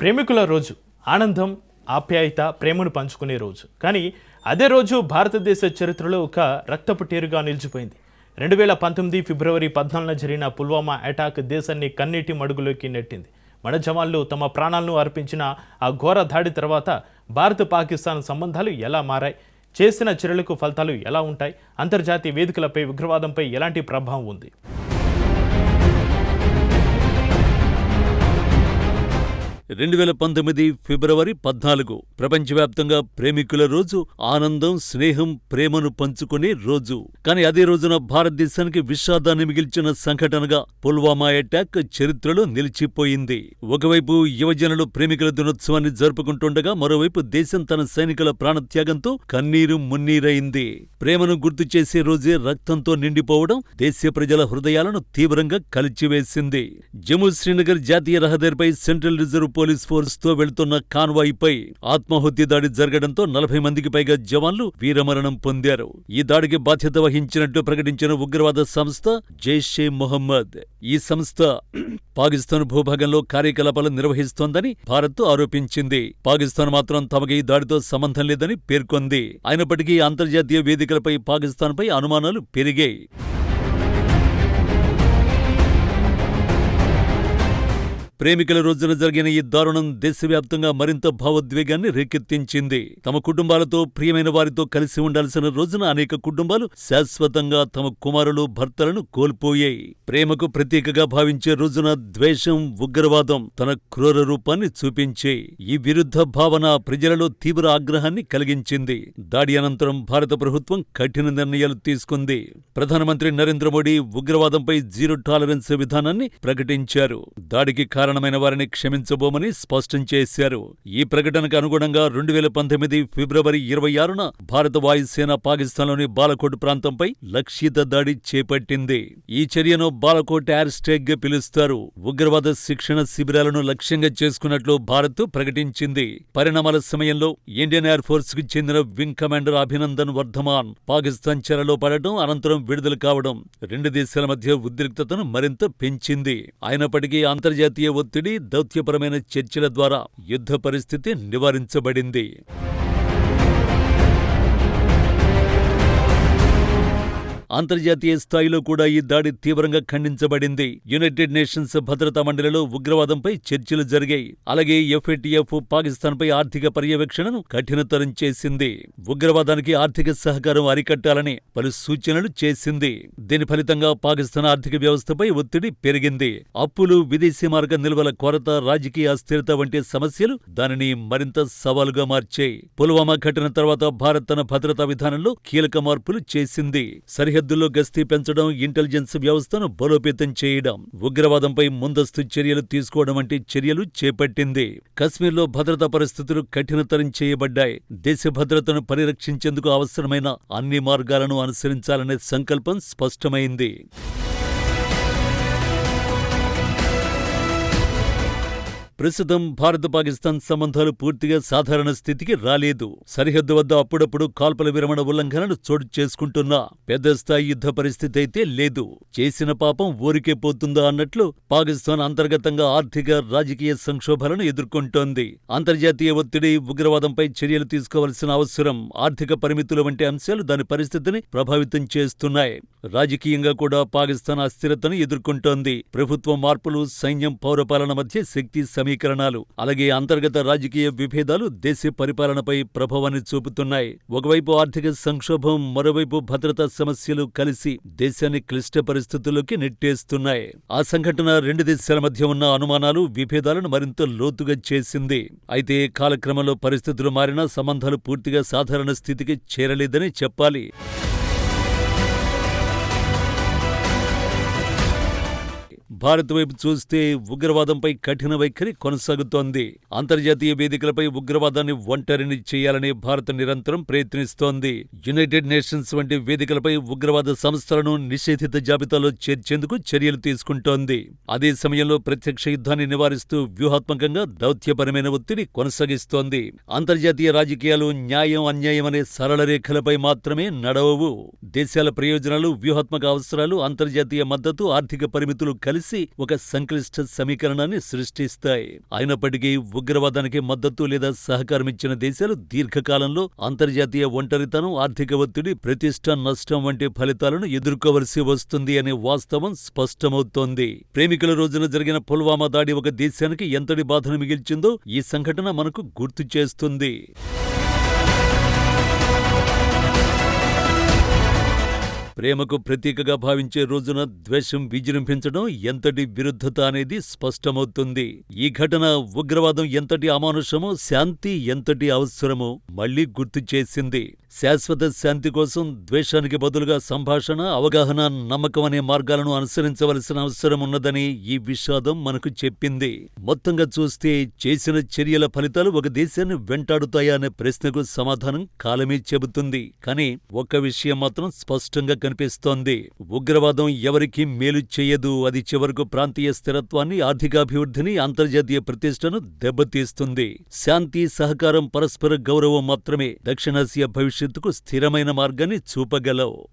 ప్రేమికుల రోజు ఆనందం, ఆప్యాయత, ప్రేమను పంచుకునే రోజు. కానీ అదే రోజు భారతదేశ చరిత్రలో ఒక రక్తపు టేరుగా నిలిచిపోయింది. 2019 ఫిబ్రవరి 14న జరిగిన పుల్వామా అటాక్ దేశాన్ని కన్నీటి మడుగులోకి నెట్టింది. మన జవాన్లు తమ ప్రాణాలను అర్పించిన ఆ ఘోర దాడి తర్వాత భారత్-పాకిస్తాన్ సంబంధాలు ఎలా మారాయి, చేసిన చర్యలకు ఫలితాలు ఎలా ఉంటాయి, అంతర్జాతీయ వేదికలపై ఉగ్రవాదంపై ఎలాంటి ప్రభావం ఉంది? 2019 ఫిబ్రవరి 14 ప్రపంచవ్యాప్తంగా ప్రేమికుల రోజు, ఆనందం, స్నేహం, ప్రేమను పంచుకునే రోజు. కానీ అదే రోజున భారతదేశానికి విషాదాన్ని మిగిల్చిన సంఘటనగా పుల్వామా అటాక్ చరిత్రలో నిలిచిపోయింది. ఒకవైపు యువజనులు ప్రేమికుల దినోత్సవాన్ని జరుపుకుంటుండగా మరోవైపు దేశం తన సైనికుల ప్రాణత్యాగంతో కన్నీరు మున్నీరైంది. ప్రేమను గుర్తు చేసే రోజే రక్తంతో నిండిపోవడం దేశ ప్రజల హృదయాలను తీవ్రంగా కలిచివేసింది. జమ్మూ శ్రీనగర్ జాతీయ రహదారిపై సెంట్రల్ రిజర్వ్ పోలీస్ ఫోర్స్ తో వెళ్తున్న కాన్వాయ్పై ఆత్మాహుతి దాడి జరగడంతో 40 మందికి పైగా జవాన్లు వీరమరణం పొందారు. ఈ దాడికి బాధ్యత వహించినట్టు ప్రకటించిన ఉగ్రవాద సంస్థ జైషే మొహమ్మద్. ఈ సంస్థ పాకిస్తాన్ భూభాగంలో కార్యకలాపాలు నిర్వహిస్తోందని భారత్ ఆరోపించింది. పాకిస్తాన్ మాత్రం తమకు ఈ దాడితో సంబంధం లేదని పేర్కొంది. అయినప్పటికీ అంతర్జాతీయ వేదికలపై పాకిస్తాన్పై అనుమానాలు పెరిగాయి. ప్రేమికుల రోజున జరిగిన ఈ దారుణం దేశవ్యాప్తంగా మరింత భావోద్వేగాన్ని రేకెత్తించింది. తమ కుటుంబాలతో, ప్రియమైన వారితో కలిసి ఉండాల్సిన రోజున అనేక కుటుంబాలు శాశ్వతంగా తమ కుమారులు, భర్తలను కోల్పోయాయి. ప్రేమకు ప్రతీకగా భావించే రోజున ద్వేషం, ఉగ్రవాదం తన క్రూర రూపాన్ని చూపించాయి. ఈ విరుద్ధ భావన ప్రజలలో తీవ్ర ఆగ్రహాన్ని కలిగించింది. దాడి అనంతరం భారత ప్రభుత్వం కఠిన నిర్ణయాలు తీసుకుంది. ప్రధానమంత్రి నరేంద్ర మోడీ ఉగ్రవాదంపై జీరో టాలరెన్స్ విధానాన్ని ప్రకటించారు. దాడికి కారణమైన వారిని క్షమించబోమని స్పష్టం చేశారు. ఈ ప్రకటనకు అనుగుణంగా 2019 ఫిబ్రవరి 26న భారత వాయుసేన పాకిస్తాన్లోని బాలకోట్ ప్రాంతంపై లక్ష్యిత దాడి చేపట్టింది. ఈ చర్యను బాలకోట్ ఎయిర్ స్ట్రైక్ గా పిలుస్తారు. ఉగ్రవాద శిక్షణ శిబిరాలను లక్ష్యంగా చేసుకున్నట్లు భారత్ ప్రకటించింది. పరిణామాల సమయంలో ఇండియన్ ఎయిర్ ఫోర్స్ కు చెందిన వింగ్ కమాండర్ అభినందన్ వర్ధమాన్ పాకిస్తాన్ చెరలో పడటం, అనంతరం విడుదల కావడం రెండు దేశాల మధ్య ఉద్రిక్తతను మరింత పెంచింది. అయినప్పటికీ అంతర్జాతీయ ఒత్తిడి, దౌత్యపరమైన చర్చల ద్వారా యుద్ధ పరిస్థితి నివారించబడింది. అంతర్జాతీయ స్థాయిలో కూడా ఈ దాడి తీవ్రంగా ఖండించబడింది. యునైటెడ్ నేషన్స్ భద్రతా మండలిలో ఉగ్రవాదంపై చర్చలు జరిగాయి. అలాగే FATF పాకిస్తాన్పై ఆర్థిక పర్యవేక్షణను కఠినతరం చేసింది. ఉగ్రవాదానికి ఆర్థిక సహకారం అరికట్టాలని పలు సూచనలు చేసింది. దీని ఫలితంగా పాకిస్తాన్ ఆర్థిక వ్యవస్థపై ఒత్తిడి పెరిగింది. అప్పులు, విదేశీ మార్గ నిల్వల కొరత, రాజకీయ అస్థిరత వంటి సమస్యలు దానిని మరింత సవాలుగా మార్చాయి. పుల్వామా ఘటన తర్వాత భారత్ తన భద్రతా విధానంలో కీలక మార్పులు చేసింది. సరిహద్దుల్లో గస్తీ పెంచడం, ఇంటెలిజెన్స్ వ్యవస్థను బలోపేతం చేయడం, ఉగ్రవాదంపై ముందస్తు చర్యలు తీసుకోవడం వంటి చర్యలు చేపట్టింది. కశ్మీర్లో భద్రతా పరిస్థితులు కఠినతరం చేయబడ్డాయి. దేశ భద్రతను పరిరక్షించేందుకు అవసరమైన అన్ని మార్గాలను అనుసరించాలనే సంకల్పం స్పష్టమైంది. ప్రస్తుతం భారత-పాకిస్తాన్ సంబంధాలు పూర్తిగా సాధారణ స్థితికి రాలేదు. సరిహద్దు వద్ద అప్పుడప్పుడు కాల్పుల విరమణ ఉల్లంఘనలు చోటు చేసుకుంటున్నా పెద్ద స్థాయి యుద్ధ పరిస్థితి అయితే లేదు. చేసిన పాపం ఊరికే పోతుందా అన్నట్లు పాకిస్తాన్ అంతర్గతంగా ఆర్థిక, రాజకీయ సంక్షోభాలను ఎదుర్కొంటోంది. అంతర్జాతీయ ఒత్తిడి, ఉగ్రవాదంపై చర్యలు తీసుకోవాల్సిన అవసరం, ఆర్థిక పరిమితులు వంటి అంశాలు దాని పరిస్థితిని ప్రభావితం చేస్తున్నాయి. రాజకీయంగా కూడా పాకిస్తాన్ అస్థిరతను ఎదుర్కొంటోంది. ప్రభుత్వ మార్పులు, సైన్యం, పౌరపాలన మధ్య శక్తి సమీకరణాలు, అలాగే అంతర్గత రాజకీయ విభేదాలు దేశ పరిపాలనపై ప్రభావాన్ని చూపుతున్నాయి. ఒకవైపు ఆర్థిక సంక్షోభం, మరోవైపు భద్రతా సమస్యలు కలిసి దేశాన్ని క్లిష్ట పరిస్థితుల్లోకి నెట్టేస్తున్నాయి. ఆ సంఘటన రెండు దేశాల మధ్య ఉన్న అనుమానాలు, విభేదాలను మరింత లోతుగా చేసింది. అయితే కాలక్రమంలో పరిస్థితులు మారినా సంబంధాలు పూర్తిగా సాధారణ స్థితికి చేరలేదని చెప్పాలి. భారత్ వైపు చూస్తే ఉగ్రవాదంపై కఠిన వైఖరి కొనసాగుతోంది. అంతర్జాతీయ వేదికలపై ఉగ్రవాదాన్ని ఒంటరిని చేయాలని భారత్ నిరంతరం ప్రయత్నిస్తోంది. యునైటెడ్ నేషన్స్ వంటి వేదికలపై ఉగ్రవాద సంస్థలను నిషేధిత జాబితాలో చేర్చేందుకు చర్యలు తీసుకుంటోంది. అదే సమయంలో ప్రత్యక్ష యుద్ధాన్ని నివారిస్తూ వ్యూహాత్మకంగా దౌత్యపరమైన ఒత్తిడి కొనసాగిస్తోంది. అంతర్జాతీయ రాజకీయాలు న్యాయం, అన్యాయం అనే సరళ రేఖలపై మాత్రమే నడవవు. దేశాల ప్రయోజనాలు, వ్యూహాత్మక అవసరాలు, అంతర్జాతీయ మద్దతు, ఆర్థిక పరిమితులు కలిసి కలిసి ఒక సంక్లిష్ట సమీకరణాన్ని సృష్టిస్తాయి. అయినప్పటికీ ఉగ్రవాదానికి మద్దతు లేదా సహకారమిచ్చిన దేశాలు దీర్ఘకాలంలో అంతర్జాతీయ ఒంటరితనం, ఆర్థిక ఒత్తిడి, ప్రతిష్ట నష్టం వంటి ఫలితాలను ఎదుర్కోవలసి వస్తుంది అనే వాస్తవం స్పష్టమవుతోంది. ప్రేమికుల రోజున జరిగిన పుల్వామా దాడి ఒక దేశానికి ఎంతటి బాధను మిగిల్చిందో ఈ సంఘటన మనకు గుర్తు చేస్తుంది. ప్రేమకు ప్రతీకగా భావించే రోజున ద్వేషం విజృంభించడం ఎంతటి విరుద్ధత అనేది స్పష్టమవుతుంది. ఈ ఘటన ఉగ్రవాదం ఎంతటి అమానుషమో, శాంతి ఎంతటి అవసరమో మళ్లీ గుర్తు చేసింది. శాశ్వత శాంతి కోసం ద్వేషానికి బదులుగా సంభాషణ, అవగాహన, నమ్మకం అనే మార్గాలను అనుసరించవలసిన అవసరం ఉన్నదని ఈ విషాదం మనకు చెప్పింది. మొత్తంగా చూస్తే చేసిన చర్యల ఫలితాలు ఒక దేశాన్ని వెంటాడుతాయా అనే ప్రశ్నకు సమాధానం కాలమే చెబుతుంది. కానీ ఒక్క విషయం మాత్రం స్పష్టంగా కనిపిస్తోంది. ఉగ్రవాదం ఎవరికీ మేలు చేయదు. అది చివరకు ప్రాంతీయ స్థిరత్వాన్ని, ఆర్థికాభివృద్ధిని, అంతర్జాతీయ ప్రతిష్టను దెబ్బతీస్తుంది. శాంతి, సహకారం, పరస్పర గౌరవం మాత్రమే దక్షిణాసియా భవిష్యత్తుకు స్థిరమైన మార్గాన్ని చూపగలవు.